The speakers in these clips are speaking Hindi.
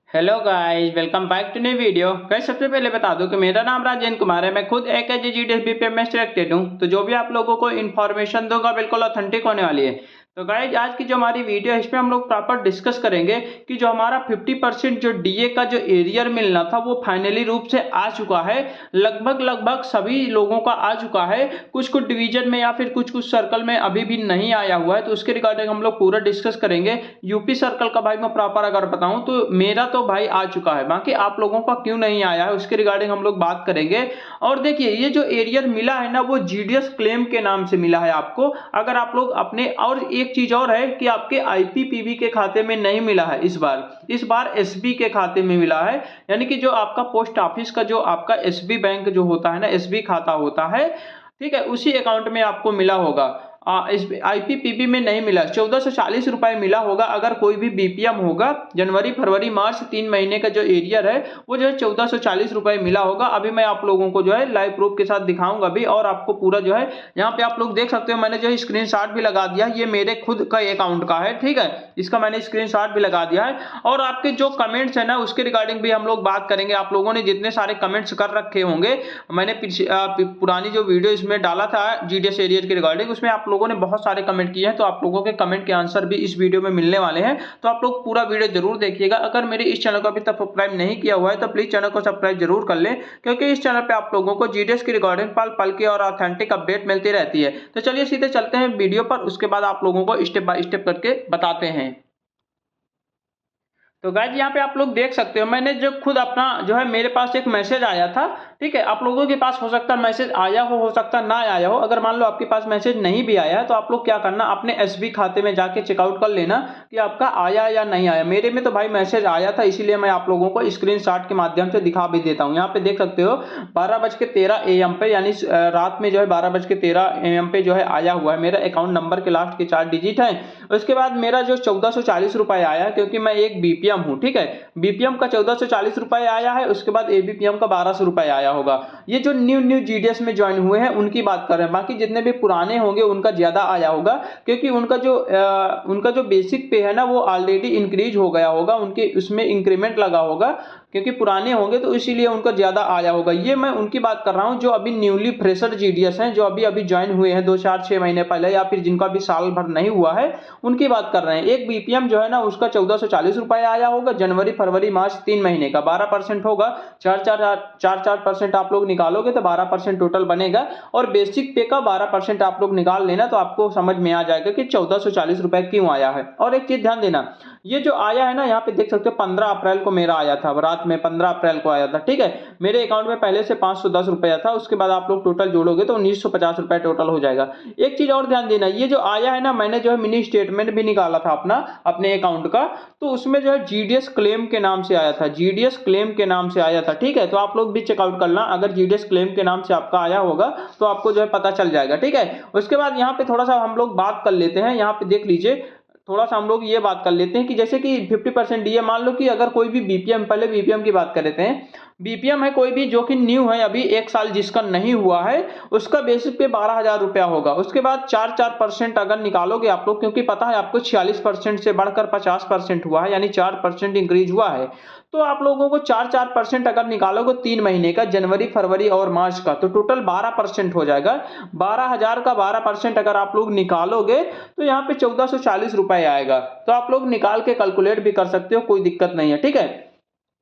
Hello guys, welcome back to new video. Guys, सबसे पहले बता दूं कि मेरा नाम राजेंद्र कुमार है। मैं खुद एक जीडीएस बीपीएम में सिलेक्टेड हूं। तो जो भी आप लोगों को इन्फॉर्मेशन दूंगा बिल्कुल ऑथेंटिक होने वाली है। तो गाइस, आज की जो हमारी वीडियो है इसमें हम लोग प्रॉपर डिस्कस करेंगे कि जो हमारा 50% जो डीए का जो एरियर मिलना था वो फाइनली रूप से आ चुका है। लगभग लगभग सभी लोगों का आ चुका है। कुछ कुछ डिवीजन में या फिर कुछ कुछ सर्कल में अभी भी नहीं आया हुआ है। तो उसके रिगार्डिंग हम लोग पूरा डिस्कस करेंगे। यूपी सर्कल का भाई मैं प्रॉपर अगर बताऊं तो मेरा तो भाई आ चुका है, बाकी आप लोगों का क्यों नहीं आया है उसके रिगार्डिंग हम लोग बात करेंगे। और देखिए, ये जो एरियर मिला है ना वो जीडीएस क्लेम के नाम से मिला है आपको। अगर आप लोग अपने, और एक चीज और है कि आपके आईपीपीबी के खाते में नहीं मिला है इस बार एसबी के खाते में मिला है। यानी कि जो आपका पोस्ट ऑफिस का जो आपका एसबी बैंक जो होता है ना, एसबी खाता होता है, ठीक है, उसी अकाउंट में आपको मिला होगा। इस आईपीपीबी में नहीं मिला। 1440 रुपए मिला होगा अगर कोई भी बीपीएम होगा। जनवरी फरवरी मार्च 3 महीने का जो एरियर है वो जो है 1440 रुपए मिला होगा। अभी मैं आप लोगों को जो है लाइव प्रूफ के साथ दिखाऊंगा भी, और आपको पूरा जो है यहाँ पे आप लोग देख सकते हो। मैंने जो है स्क्रीनशॉट भी लगा दिया, ये मेरे खुद का अकाउंट का है, ठीक है, इसका मैंने स्क्रीनशॉट भी लगा दिया है। और आपके जो कमेंट्स है ना उसके रिगार्डिंग भी हम लोग बात करेंगे। आप लोगों ने जितने सारे कमेंट्स कर रखे होंगे, मैंने पुरानी जो वीडियो इसमें डाला था जीडीएस एरियर के रिगार्डिंग, उसमें आप लोगों ने बहुत सारे कमेंट किए हैं। तो आप लोगों के कमेंट के आंसर भी इस वीडियो में मिलने वाले हैं। तो आप लोग पूरा वीडियो जरूर देखिएगा। अगर मेरे इस चैनल को अभी तक सब्सक्राइब नहीं किया हुआ है तो प्लीज चैनल को सब्सक्राइब जरूर कर लें, क्योंकि इस चैनल पे आप लोगों को जीडीएस की रिगार्डिंग पल पल की और ऑथेंटिक अपडेट मिलती रहती है। तो चलिए सीधे चलते हैं वीडियो पर, उसके बाद आप लोगों को स्टेप बाय स्टेप करके बताते हैं। तो गाइज, यहाँ पे आप लोग देख सकते हो, मैंने जो खुद अपना जो है मेरे पास एक मैसेज आया था, ठीक है। आप लोगों के पास हो सकता है मैसेज आया हो सकता ना आया हो। अगर मान लो आपके पास मैसेज नहीं भी आया है तो आप लोग क्या करना, अपने एसबी खाते में जाके चेकआउट कर लेना कि आपका आया या नहीं आया। मेरे में तो भाई मैसेज आया था, इसीलिए मैं आप लोगों को स्क्रीनशॉट के माध्यम से दिखा भी देता हूँ। यहाँ पे देख सकते हो 12:13 AM पे, यानी रात में जो है 12:13 AM पे जो है आया हुआ है। मेरा अकाउंट नंबर के लास्ट के 4 डिजिट है। उसके बाद मेरा जो 1440 रुपए आया, क्योंकि मैं एक बीपीएम हूं, ठीक है, बीपीएम का 1440 रुपए आया है। उसके बाद एबीपीएम का 1200 रुपए आया होगा। ये जो न्यू न्यू जीडीएस में ज्वाइन हुए हैं उनकी बात कर रहे हैं। बाकी जितने भी पुराने होंगे उनका ज्यादा आया होगा, क्योंकि उनका जो बेसिक पे है ना वो ऑलरेडी इंक्रीज हो गया होगा, उनके उसमें इंक्रीमेंट लगा होगा, क्योंकि पुराने होंगे तो इसीलिए उनका ज्यादा आया होगा। ये मैं उनकी बात कर रहा हूं जो अभी न्यूली फ्रेशर जीडीएस हैं, जो अभी अभी ज्वाइन हुए हैं 2 4 6 महीने पहले, या फिर जिनका भी साल भर नहीं हुआ है, उनकी बात कर रहे हैं। एक बीपीएम जो है ना उसका 1440 रुपए आया होगा। जनवरी फरवरी मार्च 3 महीने का 12% होगा। 4% आप लोग निकालोगे तो 12% टोटल बनेगा। और बेसिक पे का 12% आप लोग निकाल लेना तो आपको समझ में आ जाएगा कि 1440 रुपए क्यों आया है। और एक चीज ध्यान देना, ये जो आया है ना यहाँ पे देख सकते हो 15 अप्रैल को मेरा आया था, रात में 15 अप्रैल को आया था, ठीक है। मेरे अकाउंट में पहले से 510 रुपया था। उसके बाद आप लोग टोटल जोड़ोगे तो 1950 रुपए टोटल हो जाएगा। एक चीज और ध्यान देना, ये जो आया है ना, मैंने जो है मिनी स्टेटमेंट भी निकाला था अपना, अपने अकाउंट का, तो उसमें जो है जीडीएस क्लेम के नाम से आया था, जीडीएस क्लेम के नाम से आया था, ठीक है। तो आप लोग भी चेकआउट करना, अगर जीडीएस क्लेम के नाम से आपका आया होगा तो आपको जो है पता चल जाएगा, ठीक है। उसके बाद यहाँ पे थोड़ा सा हम लोग बात कर लेते हैं। यहाँ पे देख लीजिए, थोड़ा सा हम लोग ये बात कर लेते हैं कि जैसे कि 50% डीए, मान लो कि अगर कोई भी बीपीएम, पहले बीपीएम की बात कर लेते हैं। बीपीएम है कोई भी जो कि न्यू है, अभी 1 साल जिसका नहीं हुआ है, उसका बेसिक पे 12,000 रुपया होगा। उसके बाद 4% अगर निकालोगे आप लोग, क्योंकि पता है आपको 46% से बढ़कर 50% हुआ है, यानी 4% इंक्रीज हुआ है। तो आप लोगों को 4% अगर निकालोगे 3 महीने का, जनवरी फरवरी और मार्च का, तो टोटल 12% हो जाएगा। 12,000 का 12% अगर आप लोग निकालोगे तो यहाँ पे 1440 रुपए आएगा। तो आप लोग निकाल के कैलकुलेट भी कर सकते हो, कोई दिक्कत नहीं है, ठीक है।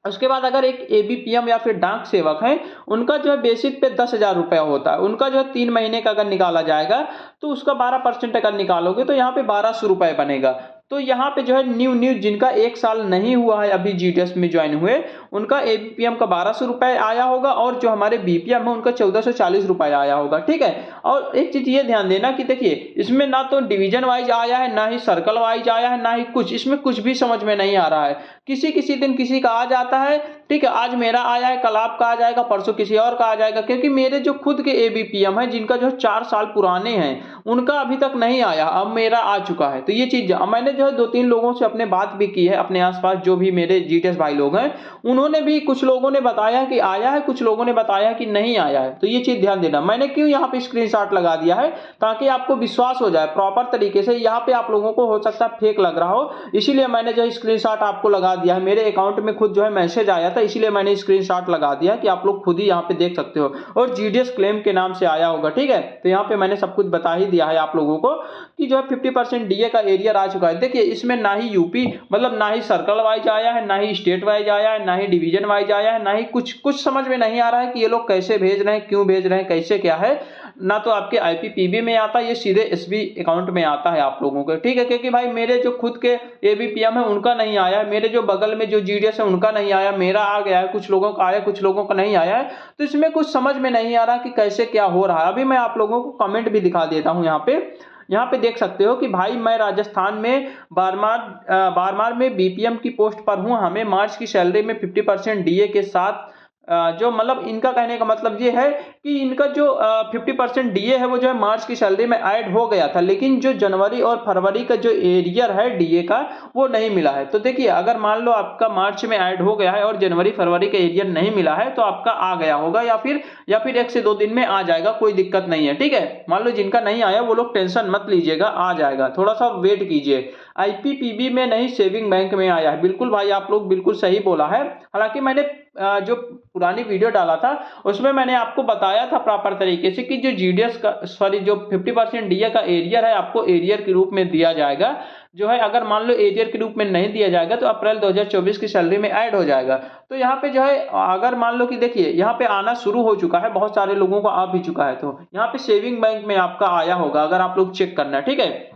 उसके बाद अगर एक एबीपीएम या फिर डाक सेवक है, उनका जो है बेसिक पे 10,000 रुपया होता है। उनका जो है 3 महीने का अगर निकाला जाएगा तो उसका 12% अगर निकालोगे तो यहाँ पे 1200 रुपए बनेगा। तो यहाँ पे जो है न्यू न्यू जिनका 1 साल नहीं हुआ है अभी जीडीएस में ज्वाइन हुए, उनका एबीपीएम का 1200 रुपए आया होगा, और जो हमारे बीपीएम है उनका 1440 रुपए आया होगा, ठीक है। और एक चीज ये ध्यान देना कि देखिए, इसमें ना तो डिवीजन वाइज आया है, ना ही सर्कल वाइज आया है, ना ही कुछ, इसमें कुछ भी समझ में नहीं आ रहा है। किसी किसी दिन किसी का आ जाता है, ठीक है, आज मेरा आया है, कल आपका आ जाएगा, परसों किसी और का आ जाएगा। क्योंकि मेरे जो खुद के एबीपीएम है जिनका जो 4 साल पुराने हैं, उनका अभी तक नहीं आया, अब मेरा आ चुका है। तो ये चीज़ मैंने जो है 2-3 लोगों से अपने बात भी की है, अपने आसपास जो भी मेरे जीटीएस भाई लोग हैं, उन्होंने भी, कुछ लोगों ने बताया कि आया है, कुछ लोगों ने बताया कि नहीं आया है। तो ये चीज़ ध्यान देना। मैंने क्यों यहाँ पे स्क्रीनशॉट लगा दिया है, ताकि आपको विश्वास हो जाए प्रॉपर तरीके से। यहाँ पे आप लोगों को हो सकता है फेक लग रहा हो, इसीलिए मैंने जो स्क्रीनशॉट आपको लगा दिया है। मेरे अकाउंट में खुद जो है मैसेज आया था, इसीलिए मैंने स्क्रीनशॉट लगा दिया कि आप लोग खुद ही यहाँ पे देख सकते हो, और जीडीएस क्लेम के नाम से आया होगा, ठीक है। तो यहाँ पे मैंने सब कुछ बता ही दिया है आप लोगों को कि जो है 50% डीए का एरियर आ चुका है। देखिए इसमें ना ही यूपी, मतलब ना ही सर्कल वाइज आया है, ना ही स्टेट वाइज आया है, ना ही डिवीजन वाइज आया है, ना ही कुछ समझ में नहीं आ रहा है कि ये लोग कैसे भेज रहे हैं, क्यों भेज रहे हैं, कैसे क्या है। ना तो आपके आईपीपीबी में आता है, ये सीधे एसबी अकाउंट में आता है आप लोगों के, ठीक है। क्योंकि भाई मेरे जो खुद के एबीपीएम है उनका नहीं आया है, मेरे जो बगल में जो जीडीएस है उनका नहीं आया, मेरा आ गया है, कुछ लोगों का आया, कुछ लोगों का नहीं आया है। तो इसमें कुछ समझ में नहीं आ रहा कि कैसे क्या हो रहा है। अभी मैं आप लोगों को कमेंट भी दिखा देता हूं। यहाँ पे देख सकते हो कि भाई मैं राजस्थान में बारमार में बीपीएम की पोस्ट पर हूं। हमें मार्च की सैलरी में 50% डीए के साथ जो, मतलब इनका कहने का मतलब ये है कि इनका जो 50% डीए है वो जो है मार्च की सैलरी में ऐड हो गया था, लेकिन जो जनवरी और फरवरी का जो एरियर है डीए का वो नहीं मिला है। तो देखिए अगर मान लो आपका मार्च में ऐड हो गया है और जनवरी फरवरी का एरियर नहीं मिला है, तो आपका आ गया होगा, या फिर 1 से 2 दिन में आ जाएगा, कोई दिक्कत नहीं है, ठीक है। मान लो जिनका नहीं आया वो लोग टेंशन मत लीजिएगा, आ जाएगा, थोड़ा सा वेट कीजिए। आईपीपीबी में नहीं, सेविंग बैंक में आया है। बिल्कुल भाई आप लोग बिल्कुल सही बोला है। हालांकि मैंने जो पुरानी वीडियो डाला था उसमें मैंने आपको बताया था प्रॉपर तरीके से कि जो जीडीएस का, सॉरी, जो 50% डीए का एरियर है आपको एरियर के रूप में दिया जाएगा। जो है अगर मान लो एरियर के रूप में नहीं दिया जाएगा तो अप्रैल 2024 की सैलरी में ऐड हो जाएगा। तो यहाँ पे जो है अगर मान लो कि देखिए यहाँ पे आना शुरू हो चुका है, बहुत सारे लोगों को आ भी चुका है। तो यहाँ पे सेविंग बैंक में आपका आया होगा, अगर आप लोग चेक करना, ठीक है।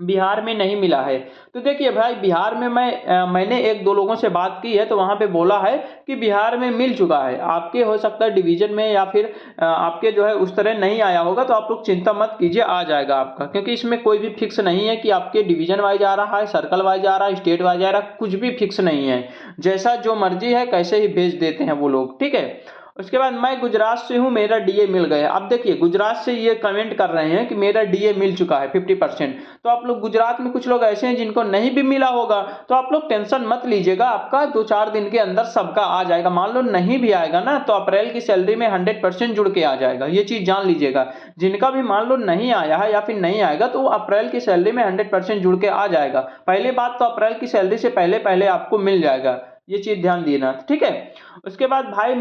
बिहार में नहीं मिला है। तो देखिए भाई बिहार में मैंने 1-2 लोगों से बात की है, तो वहां पे बोला है कि बिहार में मिल चुका है। आपके हो सकता है डिवीजन में या फिर आपके जो है उस तरह नहीं आया होगा, तो आप लोग चिंता मत कीजिए, आ जाएगा आपका। क्योंकि इसमें कोई भी फिक्स नहीं है कि आपके डिवीजन वाइज आ रहा है, सर्कल वाइज आ रहा है, स्टेट वाइज आ रहा है, कुछ भी फिक्स नहीं है। जैसा जो मर्जी है कैसे ही भेज देते हैं वो लोग, ठीक है। उसके बाद मैं गुजरात से हूं, मेरा डीए मिल गया। अब देखिए गुजरात से ये कमेंट कर रहे हैं कि मेरा डीए मिल चुका है 50%। तो आप लोग गुजरात में कुछ लोग ऐसे हैं जिनको नहीं भी मिला होगा, तो आप लोग टेंशन मत लीजिएगा, आपका 2-4 दिन के अंदर सबका आ जाएगा। मान लो नहीं भी आएगा ना, तो अप्रैल की सैलरी में 100% जुड़ के आ जाएगा, ये चीज जान लीजिएगा। जिनका भी मान लो नहीं आया है या फिर नहीं आएगा, तो वो अप्रैल की सैलरी में 100% जुड़ के आ जाएगा। पहली बात तो अप्रैल की सैलरी से पहले पहले आपको मिल जाएगा, ये चीज ध्यान देना, ठीक है। उसके बाद भाई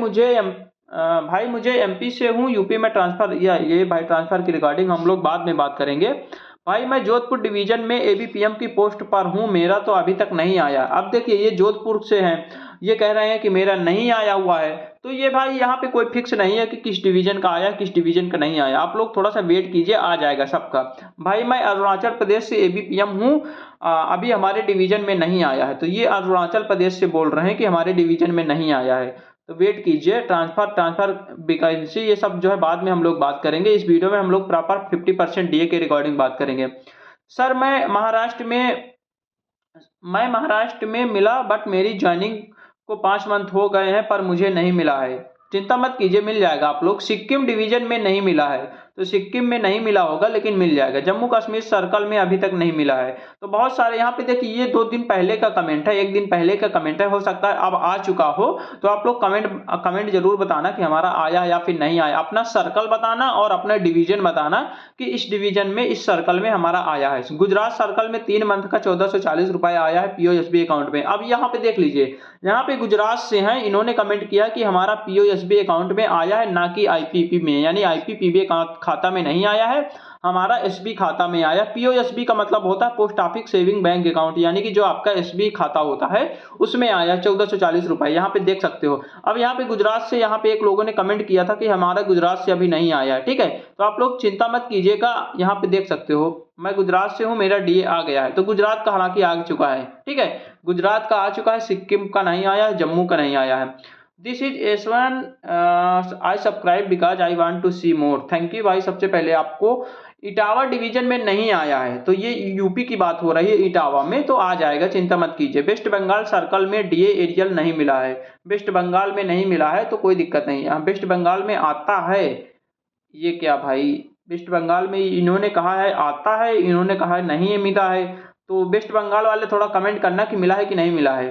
मुझे एमपी से हूँ, यूपी में ट्रांसफर, या ये भाई ट्रांसफर की रिगार्डिंग हम लोग बाद में बात करेंगे। भाई मैं जोधपुर डिवीजन में एबीपीएम की पोस्ट पर हूँ, मेरा तो अभी तक नहीं आया। अब देखिए ये जोधपुर से हैं, ये कह रहे हैं कि मेरा नहीं आया हुआ है। तो ये भाई यहाँ पे कोई फिक्स नहीं है कि किस डिवीजन का आया, किस डिवीजन का नहीं आया। आप लोग थोड़ा सा वेट कीजिए, आ जाएगा सबका। भाई मैं अरुणाचल प्रदेश से एबीपीएम हूँ, अभी हमारे डिवीजन में नहीं आया है। तो ये अरुणाचल प्रदेश से बोल रहे हैं कि हमारे डिवीजन में नहीं आया है। तो वेट कीजिए, ट्रांसफर वैकेंसी ये सब जो है बाद में हम लोग बात करेंगे। इस वीडियो में हम लोग प्रॉपर 50% डीए के रिकॉर्डिंग बात करेंगे। सर मैं महाराष्ट्र में मिला, बट मेरी ज्वाइनिंग को 5 मंथ हो गए हैं पर मुझे नहीं मिला है। चिंता मत कीजिए, मिल जाएगा। आप लोग सिक्किम डिवीजन में नहीं मिला है, तो सिक्किम में नहीं मिला होगा, लेकिन मिल जाएगा। जम्मू कश्मीर सर्कल में अभी तक नहीं मिला है। तो बहुत सारे यहाँ पे देखिए, ये 2 दिन पहले का कमेंट है, 1 दिन पहले का कमेंट है, हो सकता है अब आ चुका हो। तो आप लोग कमेंट जरूर बताना कि हमारा आया या फिर नहीं आया। अपना सर्कल बताना और अपना डिवीजन बताना कि इस डिवीजन में, इस सर्कल में हमारा आया है। गुजरात सर्कल में 3 मंथ का 1440 रुपए आया है पीओएसबी अकाउंट में। अब यहाँ पे देख लीजिए, यहाँ पे गुजरात से हैं, इन्होंने कमेंट किया कि हमारा पीओएसबी अकाउंट में आया है, ना कि आईपीपी में, यानी आईपीपीबी खाता में नहीं आया है, हमारा एसबी खाता में आया। पीओएसबी का मतलब होता है post office saving bank account, यानी कि जो आपका एसबी खाता होता है उसमें आया 1440 रुपए, यहाँ पे देख सकते हो। अब यहाँ पे गुजरात से, यहाँ पे एक लोगों ने कमेंट किया था कि हमारा गुजरात से अभी नहीं आया है, ठीक है। तो आप लोग चिंता मत कीजिएगा, यहाँ पे देख सकते हो मैं गुजरात से हूँ, मेरा डीए आ गया है। तो गुजरात का हालांकि आ चुका है, ठीक है, गुजरात का आ चुका है, सिक्किम का नहीं आया है, जम्मू का नहीं आया है। This is S1, I subscribe because I want to see more. Thank you भाई। सबसे पहले आपको इटावा डिवीजन में नहीं आया है, तो ये यूपी की बात हो रही है, इटावा में तो आ जाएगा, चिंता मत कीजिए। वेस्ट बंगाल सर्कल में डीए एरियल नहीं मिला है, वेस्ट बंगाल में नहीं मिला है, तो कोई दिक्कत नहीं है। वेस्ट बंगाल में आता है, ये क्या भाई, वेस्ट बंगाल में इन्होंने कहा है आता है, इन्होंने कहा है नहीं मिला है। तो वेस्ट बंगाल वाले थोड़ा कमेंट करना कि मिला है कि नहीं मिला है,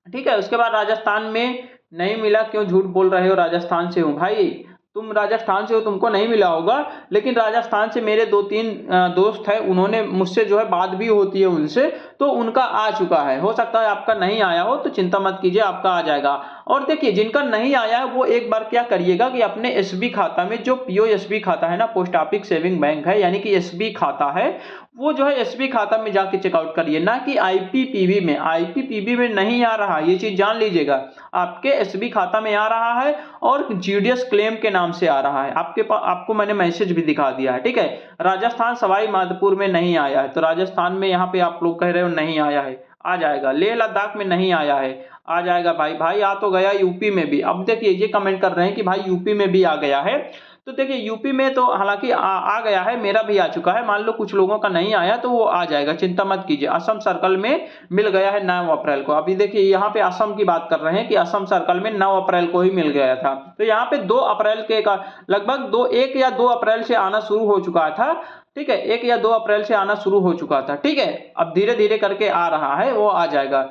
ठीक है। उसके बाद राजस्थान में नहीं मिला, क्यों झूठ बोल रहे हो, राजस्थान से हूँ। भाई तुम राजस्थान से हो, तुमको नहीं मिला होगा, लेकिन राजस्थान से मेरे 2-3 दोस्त हैं, उन्होंने मुझसे जो है बात भी होती है उनसे, तो उनका आ चुका है। हो सकता है आपका नहीं आया हो, तो चिंता मत कीजिए, आपका आ जाएगा। और देखिए जिनका नहीं आया है वो एक बार क्या करिएगा कि अपने एसबी खाता में, जो पीओएसबी खाता है ना, पोस्ट ऑफिस सेविंग बैंक है, यानी कि एसबी खाता है, वो जो है एसबी खाता में जाके चेकआउट करिए, ना कि आईपीपीबी में। आईपीपीबी में नहीं आ रहा, ये चीज जान लीजिएगा। आपके एसबी खाता में आ रहा है और जीडीएस क्लेम के नाम से आ रहा है। आपको मैंने मैसेज भी दिखा दिया है, ठीक है। राजस्थान सवाई माधोपुर में नहीं आया है, तो राजस्थान में यहाँ पे आप लोग कह रहे हो नहीं आया है, आ जाएगा। लेह लद्दाख में नहीं आया है, आ जाएगा भाई। भाई आ तो गया यूपी में भी। अब देखिए ये कमेंट कर रहे हैं कि भाई यूपी में भी आ गया है, तो देखिए यूपी में तो हालांकि आ गया है, मेरा भी आ चुका है। मान लो कुछ लोगों का नहीं आया तो वो आ जाएगा, चिंता मत कीजिए। असम सर्कल में मिल गया है 9 अप्रैल को। अभी देखिए यहाँ पे असम की बात कर रहे हैं कि असम सर्कल में 9 अप्रैल को ही मिल गया था, तो यहाँ पे 2 अप्रैल के का लगभग 1 या 2 अप्रैल से आना शुरू हो चुका था, ठीक है। 1 या 2 अप्रैल से आना शुरू हो चुका था, ठीक है। अब धीरे धीरे करके आ रहा है, वो आ जाएगा।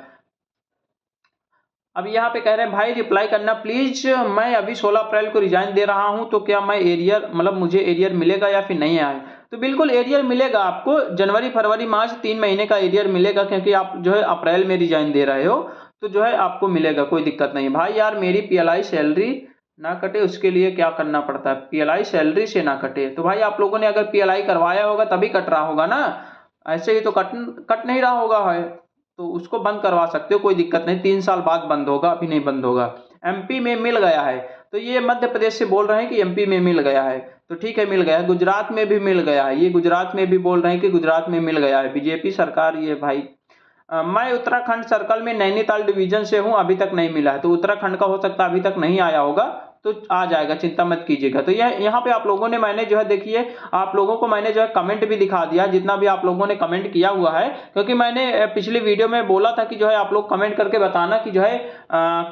अब यहाँ पे कह रहे हैं भाई रिप्लाई करना प्लीज, मैं अभी 16 अप्रैल को रिजाइन दे रहा हूँ, तो क्या मैं एरियर मतलब मुझे एरियर मिलेगा या फिर नहीं आए। तो बिल्कुल एरियर मिलेगा आपको, जनवरी फरवरी मार्च 3 महीने का एरियर मिलेगा, क्योंकि आप जो है अप्रैल में रिजाइन दे रहे हो, तो जो है आपको मिलेगा, कोई दिक्कत नहीं। भाई यार मेरी पीएलआई सैलरी ना कटे उसके लिए क्या करना पड़ता है, पीएलआई सैलरी से ना कटे। तो भाई आप लोगों ने अगर पीएलआई करवाया होगा तभी कट रहा होगा ना, ऐसे ही तो कट नहीं रहा होगा है, तो उसको बंद करवा सकते हो, कोई दिक्कत नहीं। 3 साल बाद बंद होगा, अभी नहीं बंद होगा। एमपी में मिल गया है, तो ये मध्य प्रदेश से बोल रहे हैं कि एमपी में मिल गया है, तो ठीक है मिल गया है। गुजरात में भी मिल गया है, ये गुजरात में भी बोल रहे हैं कि गुजरात में मिल गया है, बीजेपी सरकार ये भाई। मैं उत्तराखंड सर्कल में नैनीताल डिवीजन से हूं, अभी तक नहीं मिला है, तो उत्तराखंड का हो सकता है अभी तक नहीं आया होगा, तो आ जाएगा, चिंता मत कीजिएगा। तो यह यहाँ पे आप लोगों ने, मैंने जो है देखिए आप लोगों को मैंने जो है कमेंट भी दिखा दिया, जितना भी आप लोगों ने कमेंट किया हुआ है, क्योंकि मैंने पिछली वीडियो में बोला था कि जो है आप लोग कमेंट करके बताना कि जो है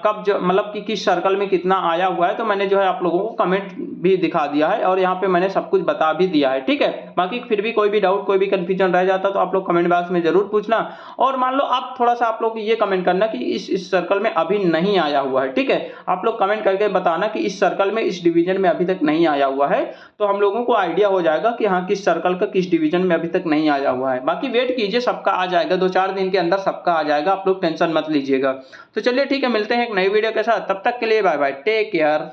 कब जो मतलब कि किस सर्कल में कितना आया हुआ है, तो मैंने जो है आप लोगों को कमेंट भी दिखा दिया है और यहाँ पे मैंने सब कुछ बता भी दिया है, ठीक है। बाकी फिर भी कोई भी डाउट कोई भी कंफ्यूजन रह जाता तो आप लोग कमेंट बॉक्स में जरूर पूछना। और मान लो आप थोड़ा सा आप लोग ये कमेंट करना कि इस सर्कल में अभी नहीं आया हुआ है, ठीक है। आप लोग कमेंट करके बताना कि इस सर्कल में इस डिवीजन में अभी तक नहीं आया हुआ है, तो हम लोगों को आइडिया हो जाएगा कि हाँ किस सर्कल का किस डिवीजन में अभी तक नहीं आया हुआ है। बाकी वेट कीजिए, सबका आ जाएगा, 2-4 दिन के अंदर सबका आ जाएगा, आप लोग टेंशन मत लीजिएगा। तो चलिए ठीक है, मिलते हैं एक नई वीडियो के साथ, तब तक के लिए बाय बाय, टेक केयर।